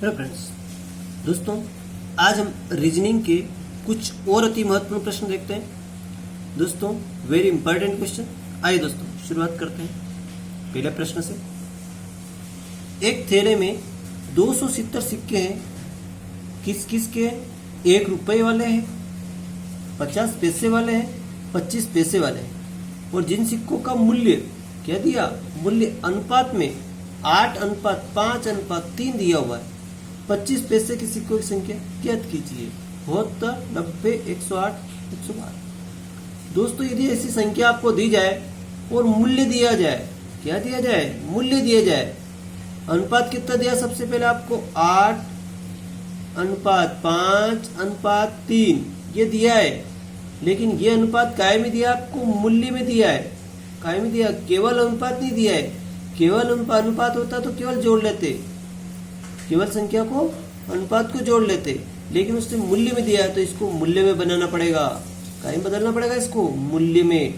Hello friends, दोस्तों आज हम रीजनिंग के कुछ और अति महत्वपूर्ण प्रश्न देखते हैं। दोस्तों वेरी इंपॉर्टेंट क्वेश्चन। आइए दोस्तों शुरुआत करते हैं पहले प्रश्न से। एक थैले में 270 सिक्के हैं। किस किस के? 1 रुपए वाले हैं, 50 पैसे वाले हैं, 25 पैसे वाले हैं। और जिन सिक्कों का मूल्य क्या दिया? मूल्य अनुपात में 8:5:3 दिया हुआ है। 25 पैसे के सिक्कों की संख्या ज्ञात कीजिए। 72, 90, 108, 112। दोस्तों यदि ऐसी संख्या आपको दी जाए और मूल्य दिया जाए, क्या दिया जाए? मूल्य दिया जाए। अनुपात कितना दिया? सबसे पहले आपको 8:5:3 ये दिया है, लेकिन ये अनुपात काय में दिया? आपको मूल्य में दिया है। काय में दिया? केवल अनुपात नहीं दिया है। केवल अनुपात होता तो केवल जोड़ लेते, केवल संख्या को अनुपात को जोड़ लेते, लेकिन उसने मूल्य में दिया है तो इसको मूल्य में बनाना पड़ेगा। काय में बदलना पड़ेगा इसको? मूल्य में।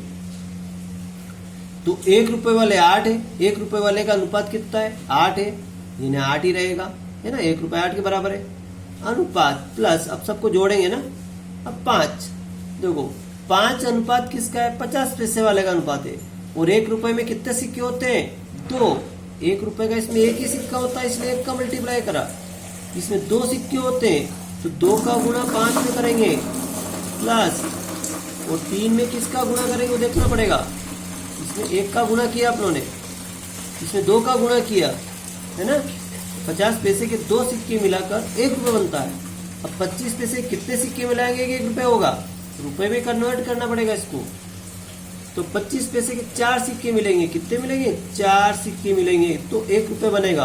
तो 1 रुपए वाले 8 है। 1 रुपए वाले का अनुपात कितना है? 8 है, यानी 8 ही रहेगा, है ना। 1 रुपए 8 के बराबर है। अनुपात प्लस, अब सबको जोड़ेंगे ना। अब 5 देखो, 5 अनुपात किसका है? 50 पैसे वाले का अनुपात है। और 1 रुपए में कितने सिक्के होते हैं? 2। 1 रुपए का इसमें एक ही सिक्का होता है, इसलिए 1 का मल्टीप्लाई करा। इसमें 2 सिक्के होते हैं तो 2 का गुणा 5 में करेंगे, प्लस और 3 में किसका गुणा करेंगे वो देखना पड़ेगा। इसमें 1 का गुणा किया आप लोगों ने, इसमें 2 का गुणा किया, है ना। 50 पैसे के 2 सिक्के मिलाकर 1 रुपए बनता है। अब 25 पैसे कितने सिक्के मिलाएंगे? 1 रुपए होगा। रुपए में कन्वर्ट करना पड़ेगा इसको। तो 25 पैसे के 4 सिक्के मिलेंगे। कितने मिलेंगे? 4 सिक्के मिलेंगे तो 1 रुपए बनेगा।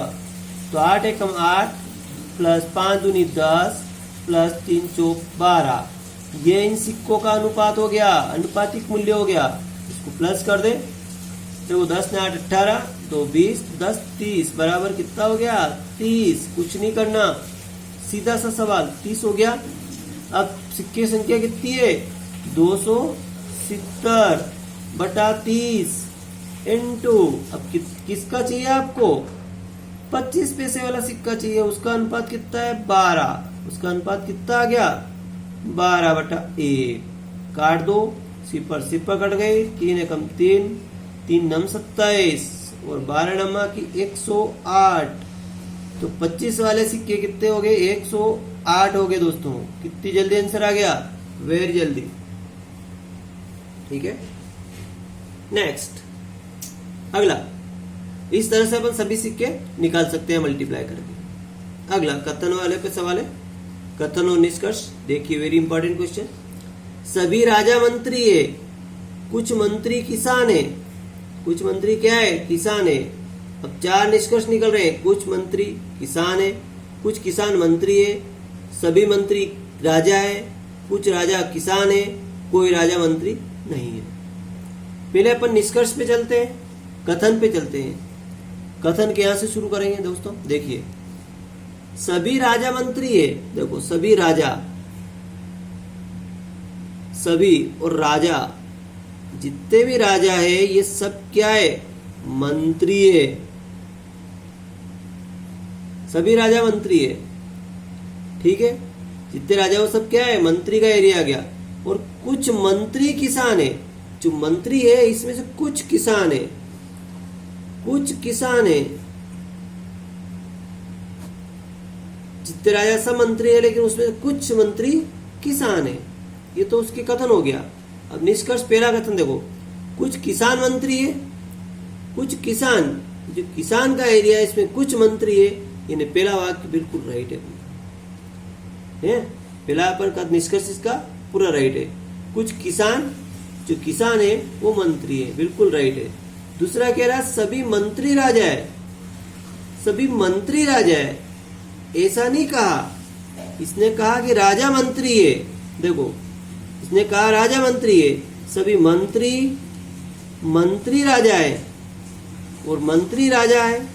तो 8 एकम 8 प्लस 5 दूनी 10 प्लस 3 चौक 12। ये इन सिक्कों का अनुपात हो गया, अनुपातिक मूल्य हो गया। इसको प्लस कर दे तो 10 ने 8 18, 2 20, 10 30 बराबर कितना हो गया? 30। कुछ नहीं करना, सीधा सा सवाल 30 हो गया। अब सिक्के संख्या कितनी है? 270 बटा 30 इंटू, अब किसका चाहिए आपको? 25 पैसे वाला सिक्का चाहिए। उसका अनुपात कितना है? 12। उसका अनुपात कितना आ गया? 12/1। काट दो, सिपर सिपर कट गई। 3 एकम 3, 3 नम 27 और 12 नमा की 108। तो 25 वाले सिक्के कितने हो गए? 108 हो गए दोस्तों। कितनी जल्दी आंसर आ गया? वेरी जल्दी। ठीक है, नेक्स्ट अगला। इस तरह से अपन सभी सिक्के निकाल सकते हैं मल्टीप्लाई करके। अगला कथन वाले पे सवाल है, कथन और निष्कर्ष। देखिए वेरी इंपॉर्टेंट क्वेश्चन। सभी राजा मंत्री है, कुछ मंत्री किसान है। कुछ मंत्री क्या है? किसान है। अब 4 निष्कर्ष निकल रहे हैं। कुछ मंत्री किसान है, कुछ किसान मंत्री है, सभी मंत्री राजा है, कुछ राजा किसान है, कोई राजा मंत्री नहीं है। पहले अपन निष्कर्ष पे चलते हैं, कथन पे चलते हैं। कथन के यहां से शुरू करेंगे दोस्तों। देखिए सभी राजा मंत्री है। देखो सभी राजा, सभी और राजा, जितने भी राजा है ये सब क्या है? मंत्री है। सभी राजा मंत्री है, ठीक है। जितने राजा वो सब क्या है? मंत्री का एरिया आ गया। और कुछ मंत्री किसान है। जो मंत्री है इसमें से कुछ किसान है, कुछ किसान है। जितने राजा सब मंत्री है, लेकिन उसमें कुछ मंत्री किसान है। ये तो उसके कथन हो गया। अब निष्कर्ष, पहला कथन देखो, कुछ किसान मंत्री है, कुछ किसान, जो किसान का एरिया है इसमें कुछ मंत्री है। यानी पहला वाक्य बिल्कुल राइट है। पहला पर का निष्कर्ष इसका पूरा राइट है। कुछ किसान, जो किसान है वो मंत्री है, बिल्कुल राइट है। दूसरा कह रहा सभी मंत्री राजा है। सभी मंत्री राजा है, ऐसा नहीं कहा। इसने कहा कि राजा मंत्री है। देखो इसने कहा राजा मंत्री है। सभी मंत्री, मंत्री राजा है और मंत्री राजा है,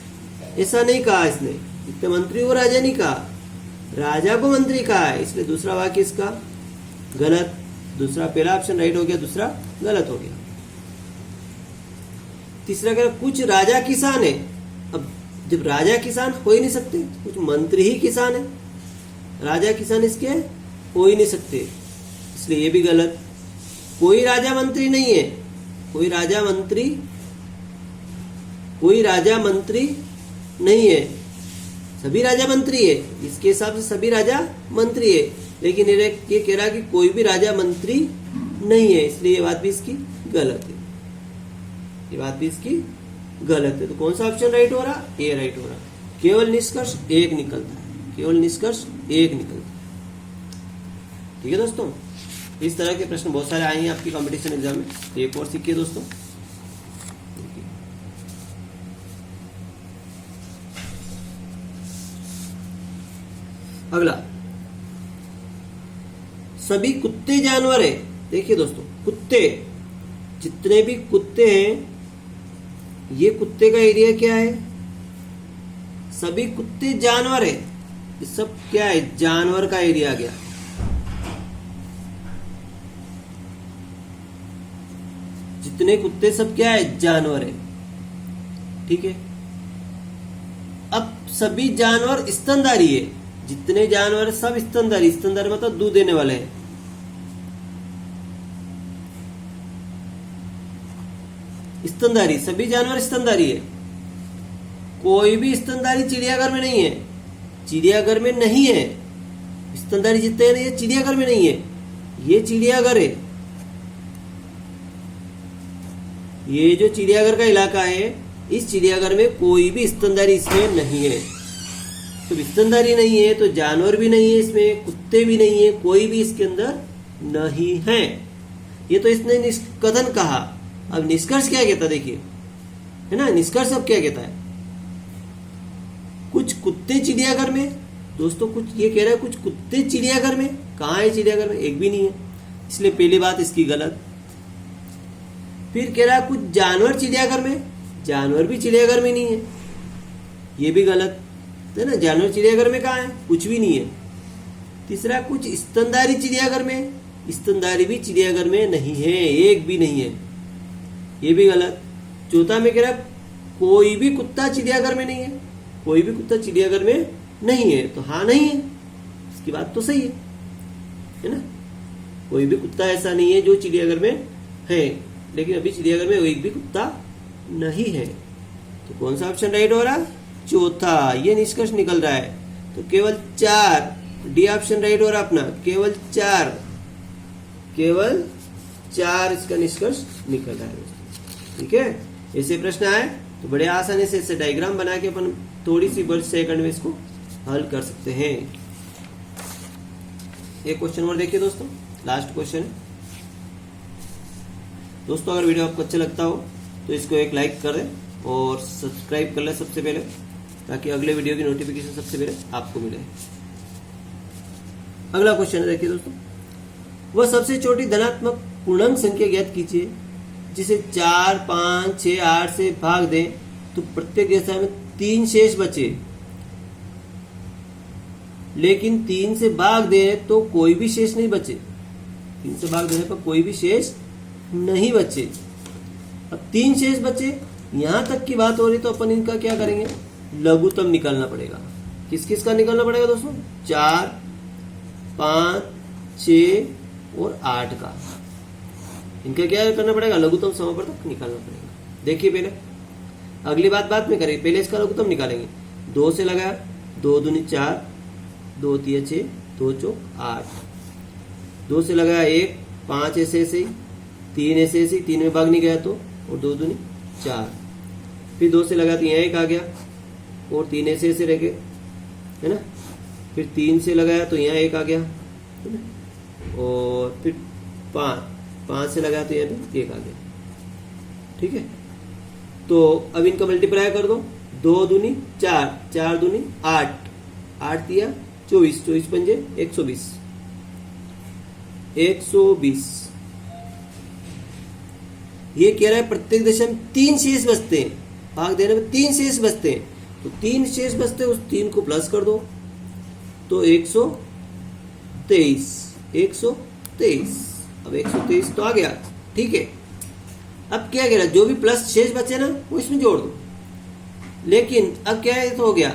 ऐसा नहीं कहा इसने। इतने मंत्री को राजा नहीं कहा, राजा को मंत्री कहा है। इसलिए दूसरा वाक्य इसका गलत। दूसरा, पहला ऑप्शन राइट हो गया, दूसरा गलत हो गया। तीसरा कह रहा कुछ राजा किसान है। अब जब राजा किसान हो ही नहीं सकते, कुछ मंत्री ही किसान है, राजा किसान इसके हो ही नहीं सकते, इसलिए ये भी गलत। कोई राजा मंत्री नहीं है, कोई राजा मंत्री नहीं है, सभी राजा मंत्री है, इसके हिसाब से सभी राजा मंत्री है, लेकिन ये कह रहा कि कोई भी राजा मंत्री नहीं है, इसलिए ये बात भी इसकी गलत है, ये बात भी इसकी गलत है। तो कौन सा ऑप्शन राइट हो रहा? ए राइट हो रहा। केवल निष्कर्ष एक निकलता है, केवल निष्कर्ष एक निकलता है। ठीक है दोस्तों, इस तरह के प्रश्न बहुत सारे आए हैं आपकी कंपटीशन एग्जाम में, एक और सीखिए दोस्तों। अगला, सभी कुत्ते जानवर है। देखिए दोस्तों, कुत्ते, जितने भी कुत्ते हैं, ये कुत्ते का एरिया क्या है? सभी कुत्ते जानवर है, ये सब क्या है? जानवर का एरिया आ गया। जितने कुत्ते सब क्या है? जानवर है। ठीक है, अब सभी जानवर स्तनधारी है, जितने जानवर सब स्तनधारी, स्तनधारी मतलब दूध देने वाले हैं। स्तनधारी, सभी जानवर स्तनधारी है। कोई भी स्तनधारी चिड़ियाघर में नहीं है, चिड़ियाघर में नहीं है। स्तनधारी जितने हैं ये चिड़ियाघर में नहीं है, ये चिड़ियाघर है। ये जो चिड़ियाघर का इलाका है, इस चिड़ियाघर में कोई भी स्तनधारी इसमें नहीं है। तो स्तनधारी नहीं है तो जानवर भी नहीं है इसमें, कुत्ते भी नहीं है, कोई भी इसके अंदर नहीं है। ये तो इसने निष्कथन कहा। अब निष्कर्ष क्या कहता देखिए, है ना? निष्कर्ष अब क्या कहता है? कुछ कुत्ते चिड़ियाघर में, दोस्तों कुछ ये कह रहा है कुछ कुत्ते चिड़ियाघर में। कहाँ है चिड़ियाघर में? एक भी नहीं है, इसलिए पहली बात इसकी गलत। फिर कह रहा है कुछ जानवर चिड़ियाघर में, जानवर भी चिड़ियाघर में नहीं है, ये भी गलत है ना? जानवर चिड़ियाघर में कहाँ है? कुछ भी नहीं है। तीसरा, कुछ स्तनधारी चिड़ियाघर में, स्तनधारी भी चिड़ियाघर में नहीं है, एक भी नहीं है, ये भी गलत। चौथा में कह रहा कोई भी कुत्ता चिड़ियाघर में नहीं है, कोई भी कुत्ता चिड़ियाघर में नहीं है, तो हाँ नहीं है, इसकी बात तो सही है ना? कोई भी कुत्ता ऐसा नहीं है जो चिड़ियाघर में है, लेकिन अभी चिड़ियाघर में एक भी कुत्ता नहीं है। तो कौन सा ऑप्शन राइट हो रहा? चौथा, ये निष्कर्ष निकल रहा है। तो केवल 4, डी ऑप्शन राइट हो रहा अपना, केवल 4 इसका निष्कर्ष निकल रहा है। ठीक है, ऐसे प्रश्न आए तो बड़े आसानी से ऐसे डायग्राम बना के अपन थोड़ी सी वर्ष सेकंड में इसको हल कर सकते हैं। एक क्वेश्चन और देखिए दोस्तों, लास्ट क्वेश्चन है। दोस्तों अगर वीडियो आपको अच्छा लगता हो तो इसको एक लाइक कर दें और सब्सक्राइब कर लें सबसे पहले, ताकि अगले वीडियो की नोटिफिकेशन सबसे पहले आपको मिले। अगला क्वेश्चन है, देखिए दोस्तों, वह सबसे छोटी धनात्मक पूर्णांक संख्या ज्ञात कीजिए जिसे 4, 5, 6, 8 से भाग दें तो प्रत्येक दशा में 3 शेष बचे, लेकिन 3 से भाग दें तो कोई भी शेष नहीं बचे। 3 से भाग देने पर कोई भी शेष नहीं बचे। अब 3 शेष बचे, यहां तक की बात हो रही तो अपन इनका क्या करेंगे? लघुत्तम निकालना पड़ेगा। किस किस का निकालना पड़ेगा दोस्तों? 4, 5, 6 और 8 का। इनका क्या करना पड़ेगा? लघुत्तम समापवर्तक निकालना पड़ेगा। देखिए पहले, अगली बात बाद में करेंगे, पहले इसका लघुत्तम निकालेंगे। 2 से लगाया, 2 दूनी 4, 2 तिया 6, 2 चौक 8। 2 से लगाया 1, 5 ऐसे ऐसे ही, 3 ऐसे ऐसे, 3 में भाग नहीं गया तो, और 2 दूनी 4। फिर 2 से लगाया तो यहाँ 1 आ गया और 3 ऐसे ऐसे रह गए, है ना? फिर 3 से लगाया तो यहाँ 1 आ गया, है ना? और फिर 5 से लगाया तो यहाँ पे 1 आ गया। ठीक है, तो अब इनका मल्टीप्लाई कर दो। 2 दूनी 4, 4 दूनी 8, 8 दिया 24, 24 पंजे 120, 120। ये कह रहा है प्रत्येक दशा में 3 शेष बचते हैं, भाग देने में 3 शेष बचते हैं, तो 3 शेष बचते हैं, उस 3 को प्लस कर दो तो 123, 123। अब 123 तो आ गया। ठीक है, अब क्या कह रहा है? जो भी प्लस शेष बचे ना वो इसमें जोड़ दो, लेकिन अब क्या है, तो हो गया।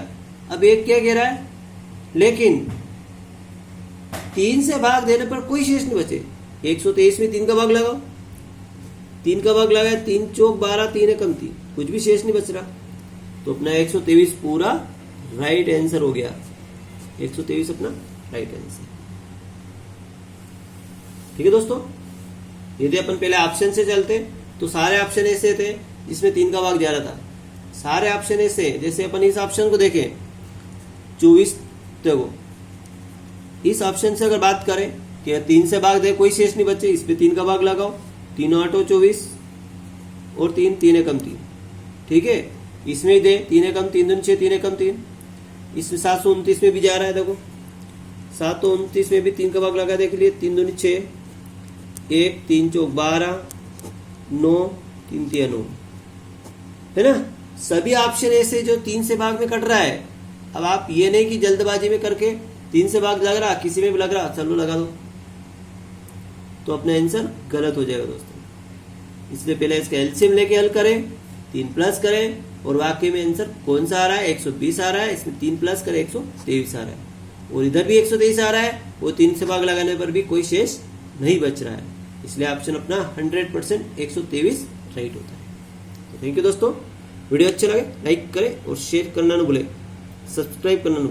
अब एक क्या कह रहा है, लेकिन 3 से भाग देने पर कोई शेष नहीं बचे। 123 में 3 का भाग लगाओ, 3 का भाग लगाया, 3 चौक 12, 3 एकम 3, कुछ भी शेष नहीं बच रहा। तो अपना 123 पूरा राइट आंसर हो गया। 123 अपना राइट आंसर। ठीक है दोस्तों, यदि अपन पहले ऑप्शन से चलते तो सारे ऑप्शन ऐसे थे जिसमें 3 का भाग जा रहा था। सारे ऑप्शन ऐसे, जैसे अपन इस ऑप्शन को देखें 24, देखो इस ऑप्शन से अगर बात करें कि 3 से भाग दे, कोई शेष नहीं बचे, इस पे 3 का भाग लगाओ, 3 8 24 और 3 3 एकम 3। ठीक है, इसमें दे 3 एकम 3 दूनी 6, 3 एकम 3। इसमें 729 में भी जा रहा है, देखो 729 में भी 3 का भाग लगा, देख लिए 3 दूनी 6, 1 3 चौक 12, 9 3 3 9, है ना। सभी ऑप्शन ऐसे जो 3 से भाग में कट रहा है। अब आप ये नहीं कि जल्दबाजी में करके 3 से भाग लग रहा, किसी में भी लग रहा चलो लगा दो, तो अपना आंसर गलत हो जाएगा दोस्तों। इसलिए पहले इसका एलसीएम लेके हल करें, 3 प्लस करें, और वाकई में आंसर कौन सा आ रहा है, 120 आ रहा है। इसमें 3 प्लस करें 123 आ रहा है, और इधर भी 123 आ रहा है, वो 3 से भाग लगाने पर भी कोई शेष नहीं बच रहा है। इसलिए ऑप्शन अपना 100% 123 राइट होता है। तो थैंक यू दोस्तों, वीडियो अच्छा लगे लाइक करें और शेयर करना न भूलें, सब्सक्राइब करना न